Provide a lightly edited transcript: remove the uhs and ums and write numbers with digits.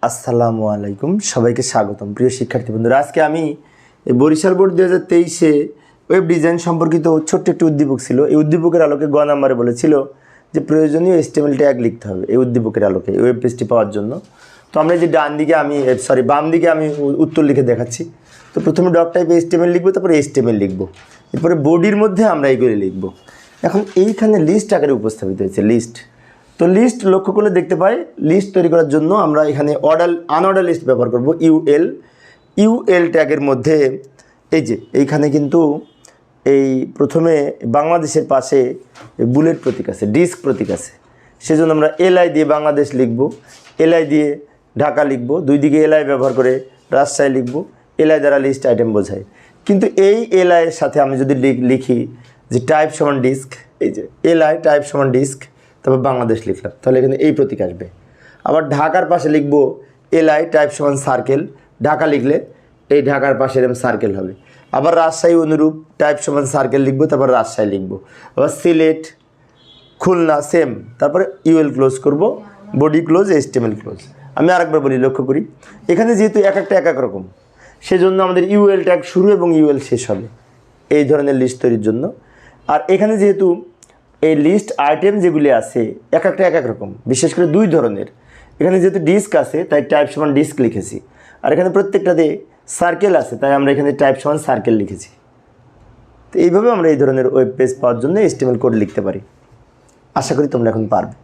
আসসালামু আলাইকুম, সবাইকে স্বাগতম। প্রিয় শিক্ষার্থী বন্ধুরা, আজকে আমি বরিশাল বোর্ড 2023-এ ওয়েব ডিজাইন সম্পর্কিত ছোট্ট একটি উদ্দীপক ছিল। এই উদ্দীপকের আলোকে গ নাম্বারে বলেছিল যে প্রয়োজনীয় HTML ট্যাগ লিখতে হবে এই উদ্দীপকের আলোকে ওয়েব পেজটি পাওয়ার জন্য। তো আমরা যে বাম দিকে আমি উত্তর লিখে দেখাচ্ছি। তো প্রথমে ডক টাইপে HTML লিখবো, তারপরে HTML লিখবো, এরপরে বডির মধ্যে আমরা এইগুলি লিখবো। এখন এইখানে লিস্ট আকারে উপস্থাপিত হয়েছে লিস্ট। তো লিস্ট লক্ষ্য করলে দেখতে পাই লিস্ট তৈরি করার জন্য আমরা এখানে আনঅর্ডার লিস্ট ব্যবহার করব। ইউএল ট্যাগের মধ্যে এইখানে কিন্তু এই প্রথমে বাংলাদেশের পাশে বুলেট প্রতীক আছে, ডিস্ক প্রতীক আছে, সেজন্য আমরা LI দিয়ে বাংলাদেশ লিখব, LI দিয়ে ঢাকা লিখব, দুই দিকে LI ব্যবহার করে রাজশাহী লিখব। LI দ্বারা লিস্ট আইটেম বোঝায়। কিন্তু এই LI এর সাথে আমি যদি লিখি যে টাইপ সমান ডিস্ক, এই যে LI টাইপ সমান ডিস্ক, তারপর বাংলাদেশ লিখলাম, তাহলে এখানে এই প্রতীক আসবে। আবার ঢাকার পাশে লিখব LI টাইপ সমান সার্কেল, ঢাকা লিখলে এই ঢাকার পাশে এরকম সার্কেল হবে। আবার রাজশাহী অনুরূপ টাইপ সমান সার্কেল লিখব, তারপর রাজশাহী লিখব। আবার সিলেট, খুলনা সেম, তারপরে UL ক্লোজ করব, বডি ক্লোজ, HTML ক্লোজ। আমি আরেকবার বলি, লক্ষ্য করি এখানে যেহেতু এক এক রকম, সেজন্য আমাদের UL ট্যাগ শুরু এবং UL শেষ হবে এই ধরনের লিস্ট তৈরির জন্য। আর এখানে যেহেতু এই লিস্ট আইটেম যেগুলি আছে এক এক রকম, বিশেষ করে দুই ধরনের। এখানে যেহেতু ডিস্ক আছে তাই টাইপ সমান ডিস্ক লিখেছি, আর এখানে প্রত্যেকটাতে সার্কেল আছে তাই আমরা এখানে টাইপ সমান সার্কেল লিখেছি। তো এইভাবে আমরা এই ধরনের ওয়েব পেজ পাওয়ার জন্য HTML কোড লিখতে পারি। আশা করি তোমরা এখন পারবে।